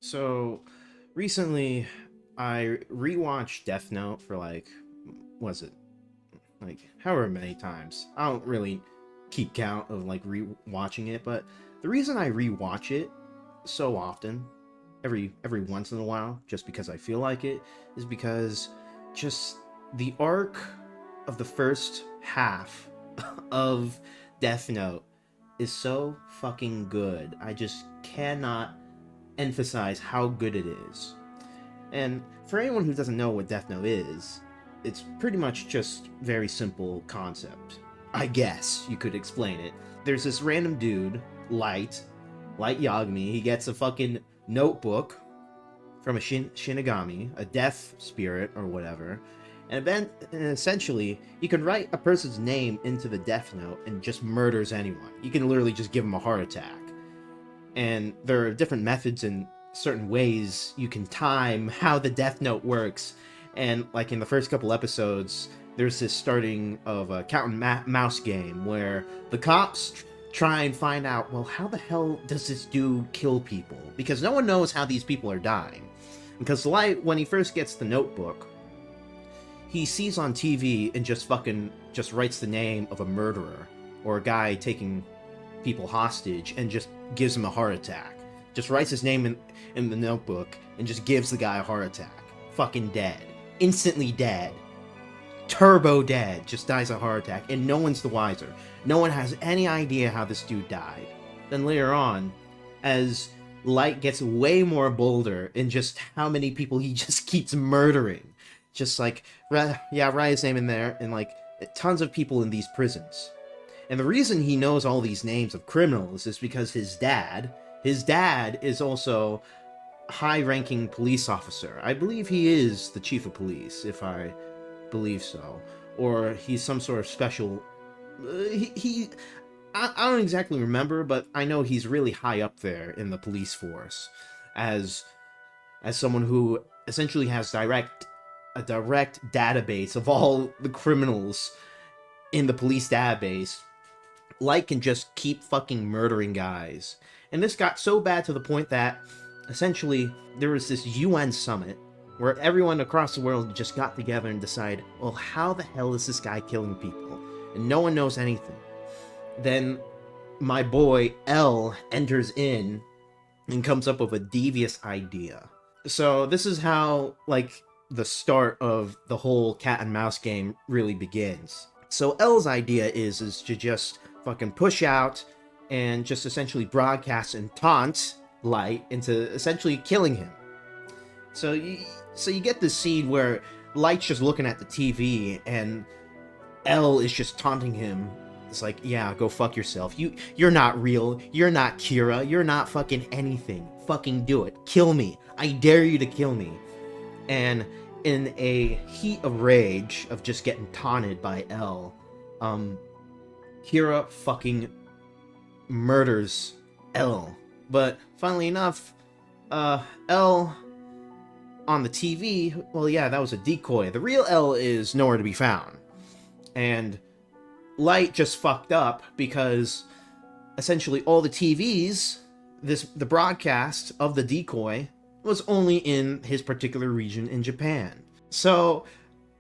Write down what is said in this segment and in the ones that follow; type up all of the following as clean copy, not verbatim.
So recently, I rewatched Death Note for was it like however many times? I don't really keep count of like rewatching it, but the reason I rewatch it so often, every once in a while, just because I feel like it, is because just the arc of the first half of Death Note is so fucking good. I just cannot emphasize how good it is. And for anyone who doesn't know what Death Note is, it's pretty much just very simple concept. I guess you could explain it. There's this random dude, Light Yagami. He gets a fucking notebook from a Shinigami, a death spirit or whatever, and then essentially you can write a person's name into the Death Note and just murders anyone. You can literally just give them a heart attack. And there are different methods and certain ways you can time how the Death Note works. And like in the first couple episodes, there's this starting of a cat and mouse game where the cops try and find out, well, how the hell does this dude kill people? Because no one knows how these people are dying. Because Light, when he first gets the notebook, he sees on TV and just writes the name of a murderer or a guy taking people hostage and just gives him a heart attack. Just writes his name in the notebook and just gives the guy a heart attack. Fucking dead. Instantly dead. Turbo dead. Just dies of a heart attack. And no one's the wiser. No one has any idea how this dude died. Then later on, as Light gets way more bolder in just how many people he just keeps murdering. Just like, write his name in there, and like, tons of people in these prisons. And the reason he knows all these names of criminals is because his dad is also a high-ranking police officer. I believe he is the chief of police, if I believe so. Or he's some sort of special... I don't exactly remember, but I know he's really high up there in the police force. As someone who essentially has a direct database of all the criminals in the police database. Light can just keep fucking murdering guys. And this got so bad to the point that, essentially, there was this UN summit where everyone across the world just got together and decided, well, how the hell is this guy killing people? And no one knows anything. Then my boy L enters in and comes up with a devious idea. So this is how, like, the start of the whole cat and mouse game really begins. So L's idea is to just fucking push out and just essentially broadcast and taunt Light into essentially killing him. So you get this scene where Light's just looking at the TV and L is just taunting him. It's like, yeah, go fuck yourself. You're not real. You're not Kira. You're not fucking anything. Fucking do it. Kill me. I dare you to kill me. And in a heat of rage of just getting taunted by L, Kira fucking murders L. But funnily enough, L on the TV, well, yeah, that was a decoy. The real L is nowhere to be found. And Light just fucked up because essentially all the TVs, the broadcast of the decoy was only in his particular region in Japan. So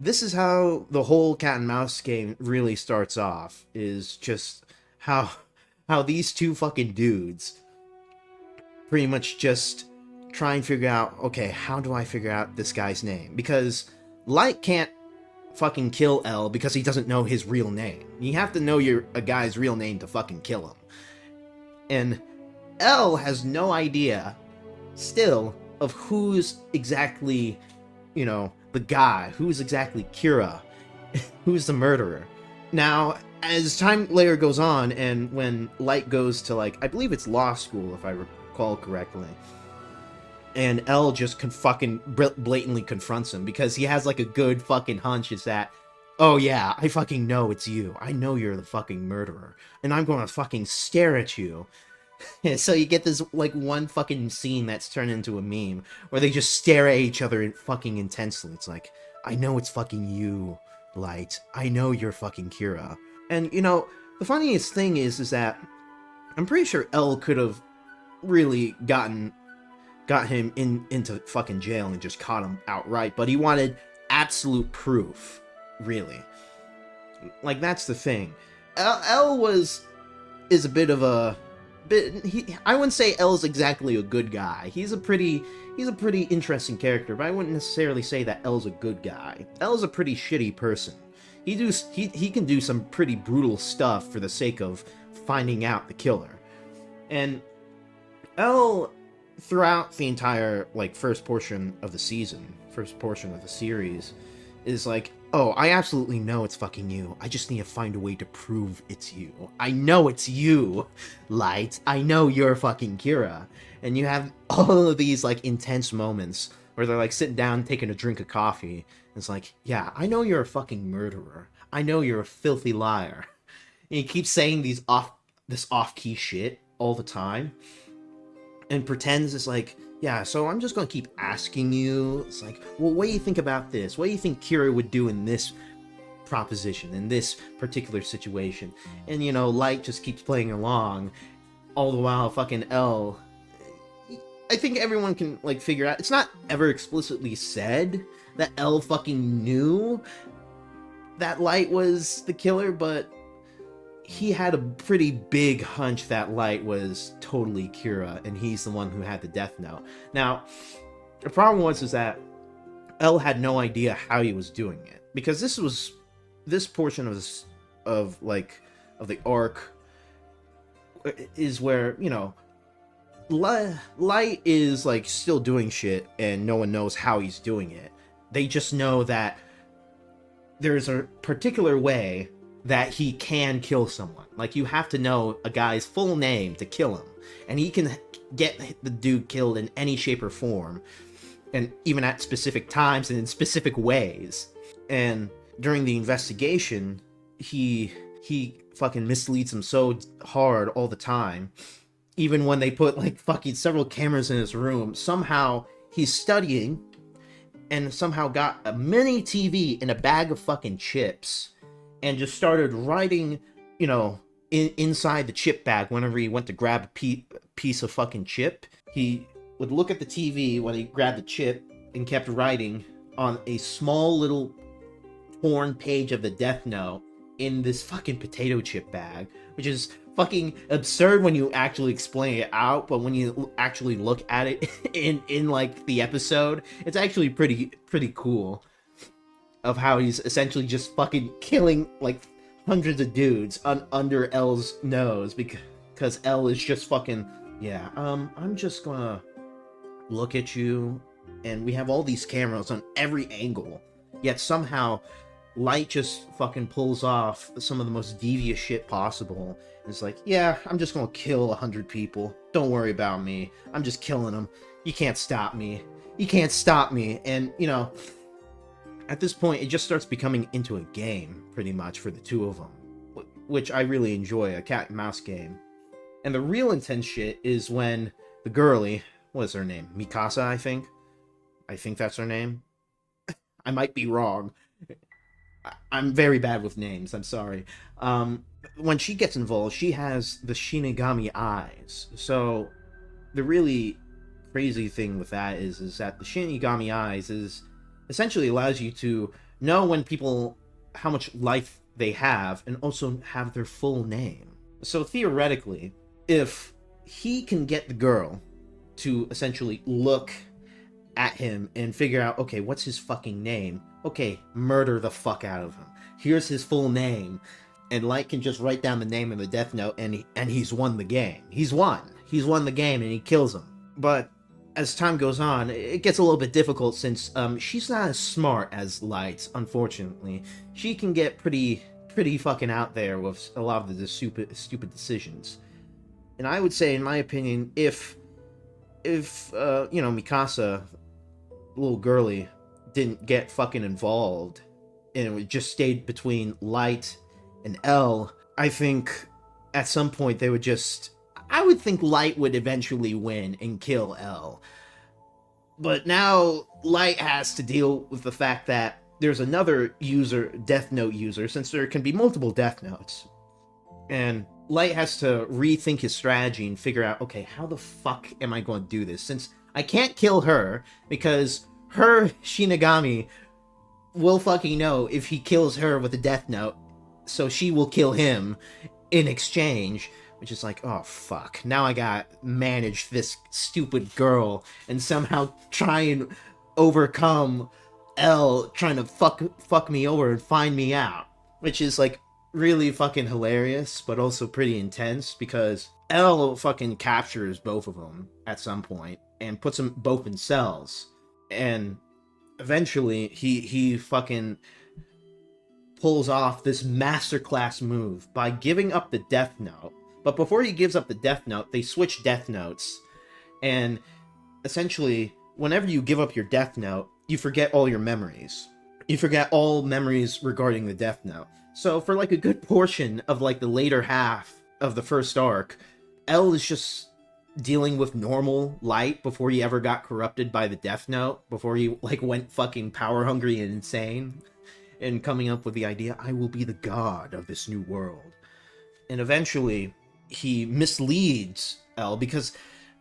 this is how the whole cat and mouse game really starts off, is just how these two fucking dudes pretty much just try and figure out, okay, how do I figure out this guy's name? Because Light can't fucking kill L because he doesn't know his real name. You have to know a guy's real name to fucking kill him. And L has no idea, still, of who's exactly, the guy, who's exactly Kira, who's the murderer. Now, as time later goes on, and when Light goes to, I believe it's law school, if I recall correctly, and L just fucking blatantly confronts him, because he has, a good fucking hunch is that, oh yeah, I fucking know it's you. I know you're the fucking murderer, and I'm gonna fucking stare at you. So you get this, one fucking scene that's turned into a meme, where they just stare at each other fucking intensely. It's like, I know it's fucking you, Light. I know you're fucking Kira. And, the funniest thing is that I'm pretty sure L could have really gotten got him into fucking jail and just caught him outright, but he wanted absolute proof, really. Like, that's the thing. L is a bit of a I wouldn't say L's exactly a good guy. He's a pretty interesting character, but I wouldn't necessarily say that L's a good guy. L's a pretty shitty person. He can do some pretty brutal stuff for the sake of finding out the killer. And L, throughout the entire first portion of the series, is like, oh, I absolutely know it's fucking you. I just need to find a way to prove it's you. I know it's you, Light. I know you're fucking Kira. And you have all of these intense moments where they're sitting down taking a drink of coffee. And it's like, yeah, I know you're a fucking murderer. I know you're a filthy liar. And he keeps saying this off-key shit all the time. And pretends it's yeah, so I'm just gonna keep asking you. It's like, well, what do you think about this? What do you think Kira would do in this proposition, in this particular situation? And, Light just keeps playing along, all the while fucking L... I think everyone can, figure out... It's not ever explicitly said that L fucking knew that Light was the killer, but he had a pretty big hunch that Light was totally Kira, and he's the one who had the death note. Now, the problem was that L had no idea how he was doing it, because this portion of the arc is where, Light is still doing shit, and no one knows how he's doing it. They just know that there's a particular way that he can kill someone. You have to know a guy's full name to kill him, and he can get the dude killed in any shape or form, and even at specific times and in specific ways. And during the investigation, he fucking misleads him so hard all the time. Even when they put fucking several cameras in his room, somehow he's studying and somehow got a mini TV in a bag of fucking chips and just started writing, inside the chip bag whenever he went to grab a piece of fucking chip. He would look at the TV when he grabbed the chip and kept writing on a small little torn page of the Death Note in this fucking potato chip bag, which is fucking absurd when you actually explain it out, but when you actually look at it in the episode, it's actually pretty cool. Of how he's essentially just fucking killing hundreds of dudes under L's nose because L is just fucking, yeah, I'm just gonna look at you, and we have all these cameras on every angle, yet somehow Light just fucking pulls off some of the most devious shit possible. It's yeah, I'm just gonna kill 100 people. Don't worry about me. I'm just killing them. You can't stop me. You can't stop me. And, at this point, it just starts becoming into a game, pretty much, for the two of them. Which I really enjoy, a cat and mouse game. And the real intense shit is when the girlie, what is her name? Mikasa, I think? I think that's her name. I might be wrong. I'm very bad with names, I'm sorry. When she gets involved, she has the Shinigami eyes. So, the really crazy thing with that is that the Shinigami eyes essentially allows you to know when people, how much life they have, and also have their full name. So theoretically, if he can get the girl to essentially look at him and figure out, okay, what's his fucking name? Okay, murder the fuck out of him. Here's his full name. And Light can just write down the name in the Death Note, and he's won the game. He's won the game, and he kills him. But as time goes on, it gets a little bit difficult since she's not as smart as Light, unfortunately. She can get pretty fucking out there with a lot of the stupid decisions. And I would say, in my opinion, if Mikasa, little girlie, didn't get fucking involved, and it just stayed between Light and L, I think at some point they would just... I would think Light would eventually win and kill L. But now Light has to deal with the fact that there's another Death Note user, since there can be multiple Death Notes. And Light has to rethink his strategy and figure out, okay, how the fuck am I going to do this? Since I can't kill her because her Shinigami will fucking know if he kills her with a death note, so she will kill him in exchange. Which is like, oh fuck, now I gotta manage this stupid girl and somehow try and overcome L trying to fuck me over and find me out. Which is like really fucking hilarious, but also pretty intense because L fucking captures both of them at some point and puts them both in cells. And eventually he fucking pulls off this masterclass move by giving up the death note. But before he gives up the death note, they switch death notes. And essentially, whenever you give up your death note, you forget all your memories. You forget all memories regarding the death note. So for like a good portion of like the later half of the first arc, L is just dealing with normal Light before he ever got corrupted by the death note, before he like went fucking power hungry and insane, and coming up with the idea, I will be the god of this new world. And eventually he misleads L because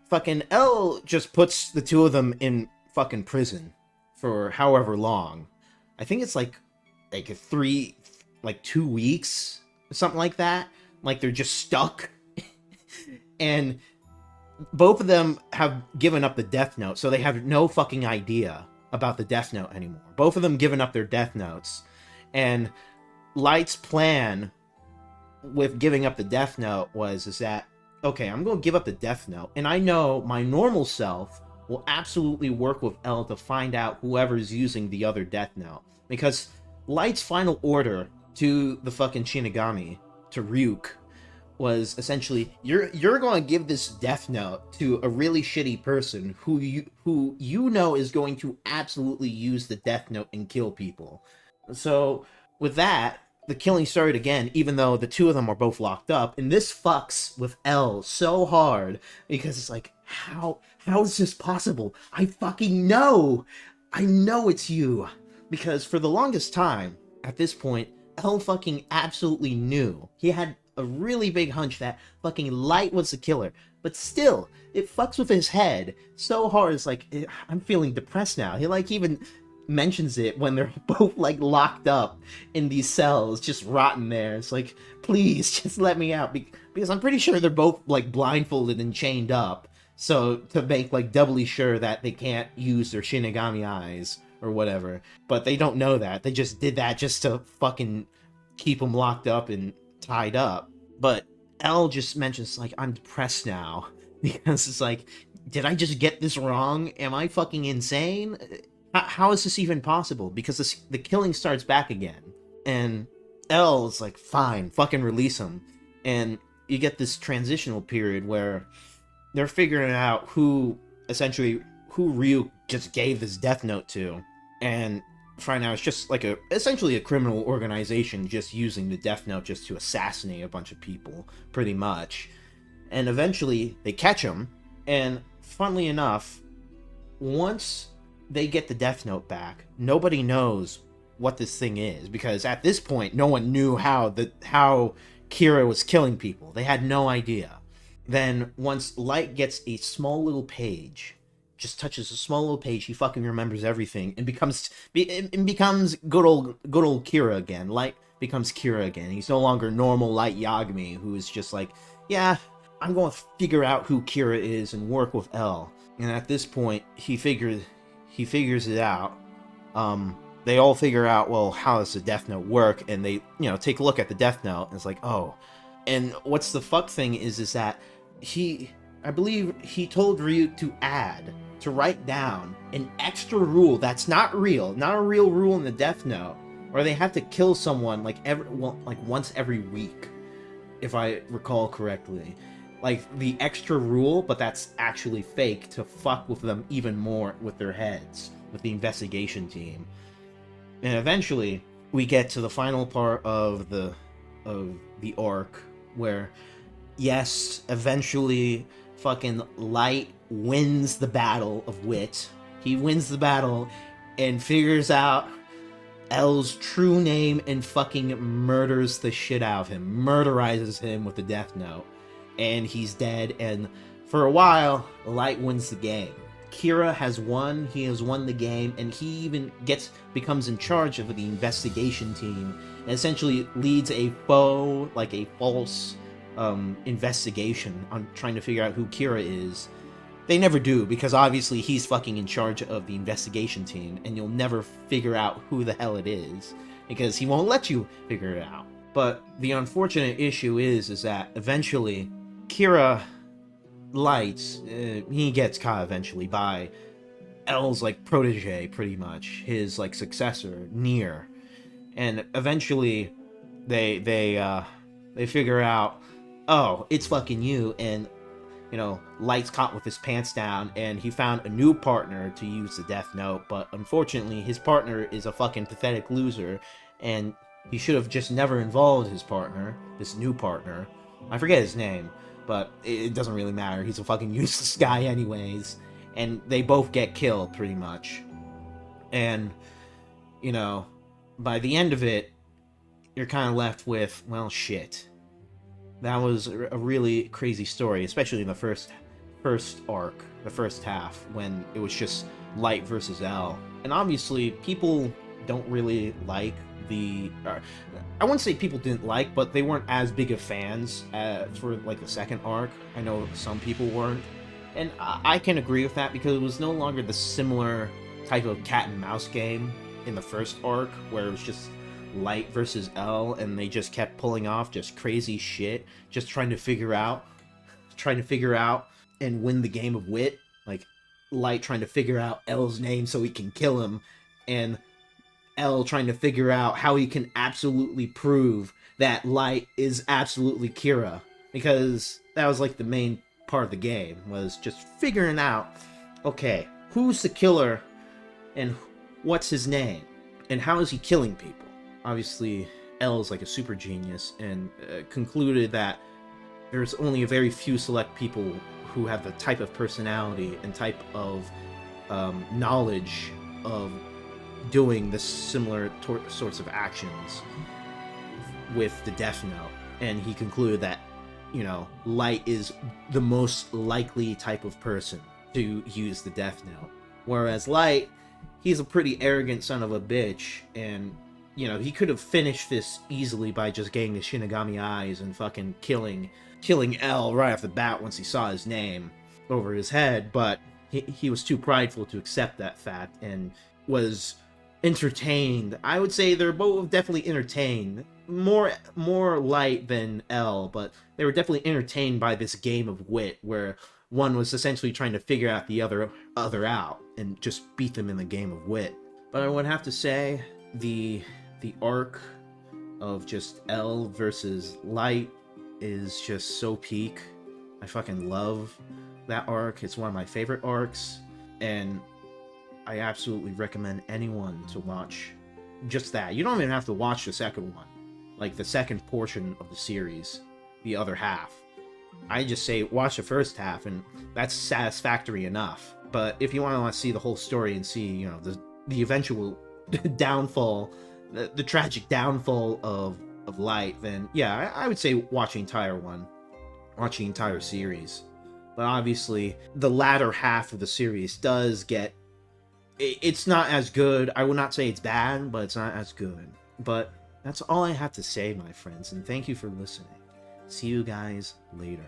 fucking L just puts the two of them in fucking prison for however long. I think it's like 2 weeks, something like that. Like they're just stuck. And both of them have given up the death note, so they have no fucking idea about the death note anymore. Both of them given up their death notes. And Light's plan with giving up the death note is that, okay, I'm going to give up the death note, and I know my normal self will absolutely work with L to find out whoever's using the other death note. Because Light's final order to the fucking Shinigami, to Ryuk, was essentially, you're going to give this death note to a really shitty person who you know is going to absolutely use the death note and kill people. So with that, the killing started again, even though the two of them are both locked up, and this fucks with L so hard because it's like, how is this possible? I fucking know! I know it's you! Because for the longest time, at this point, L fucking absolutely knew. He had a really big hunch that fucking Light was the killer, but still, it fucks with his head so hard. It's like, I'm feeling depressed now. He like even mentions it when they're both like locked up in these cells, just rotting there. It's like, please just let me out, because I'm pretty sure they're both like blindfolded and chained up, so to make like doubly sure that they can't use their Shinigami eyes or whatever. But they don't know that. They just did that just to fucking keep them locked up and tied up. But L just mentions like, I'm depressed now because it's like, did I just get this wrong? Am I fucking insane? How is this even possible? Because the killing starts back again, and L is like, fine, fucking release him. And you get this transitional period where they're figuring out who Ryuk just gave this death note to, and find out it's just like essentially a criminal organization just using the death note just to assassinate a bunch of people, pretty much. And eventually they catch him, and funnily enough, once they get the death note back, nobody knows what this thing is, because at this point no one knew how Kira was killing people. They had no idea. Then once Light gets a small little page, just touches a small little page, he fucking remembers everything and becomes good old Kira again. Light becomes Kira again. He's no longer normal Light Yagami, who is just like, yeah, I'm going to figure out who Kira is and work with L. And at this point, he figures it out. They all figure out, well, how does the Death Note work? And they, take a look at the Death Note, and it's like, oh. And what's the fuck thing is that I believe he told Ryuk to write down an extra rule that's not a real rule in the Death Note, or they have to kill someone like once every week, if I recall correctly. Like the extra rule, but that's actually fake to fuck with them even more with their heads, with the investigation team. And eventually we get to the final part of the arc where, yes, eventually fucking Light wins the battle of wit. He wins the battle and figures out L's true name and fucking murders the shit out of him. Murderizes him with the Death Note. And he's dead, and for a while, Light wins the game. Kira has won. He has won the game, and he even becomes in charge of the investigation team, and essentially leads a false investigation on trying to figure out who Kira is. They never do, because obviously he's fucking in charge of the investigation team, and you'll never figure out who the hell it is, because he won't let you figure it out. But the unfortunate issue is that eventually Kira Lights, he gets caught eventually by L's like protege, pretty much his like successor, Nier, and eventually they figure out, oh, it's fucking you, and Light's caught with his pants down, and he found a new partner to use the Death Note, but unfortunately his partner is a fucking pathetic loser, and he should have just never involved his partner, this new partner. I forget his name, but it doesn't really matter. He's a fucking useless guy anyways. And they both get killed, pretty much. And, by the end of it, you're kind of left with, well, shit. That was a really crazy story, especially in the first arc, the first half, when it was just Light versus L. And obviously, people don't really like I wouldn't say people didn't like, but they weren't as big of fans for like the second arc. I know some people weren't, and I can agree with that, because it was no longer the similar type of cat and mouse game in the first arc where it was just Light versus L, and they just kept pulling off just crazy shit, just trying to figure out and win the game of wit, like Light trying to figure out L's name so he can kill him, and L trying to figure out how he can absolutely prove that Light is absolutely Kira, because that was like the main part of the game, was just figuring out, okay, who's the killer and what's his name and how is he killing people. Obviously L is like a super genius, and concluded that there's only a very few select people who have the type of personality and type of knowledge of doing the similar sorts of actions with the Death Note, and he concluded that Light is the most likely type of person to use the Death Note, whereas Light, he's a pretty arrogant son of a bitch, and he could have finished this easily by just getting the Shinigami eyes and fucking killing L right off the bat once he saw his name over his head, but he was too prideful to accept that fact, and was entertained. I would say they're both definitely entertained. More Light than L, but they were definitely entertained by this game of wit, where one was essentially trying to figure out the other out and just beat them in the game of wit. But I would have to say the arc of just L versus Light is just so peak. I fucking love that arc. It's one of my favorite arcs, and I absolutely recommend anyone to watch just that. You don't even have to watch the second one, like the second portion of the series, the other half. I just say watch the first half, and that's satisfactory enough. But if you want to see the whole story and see, the eventual downfall, the tragic downfall of Light, then yeah, I would say watch the entire series. But obviously, the latter half of the series does get, it's not as good. I would not say it's bad, but it's not as good. But that's all I have to say, my friends, and thank you for listening. See you guys later.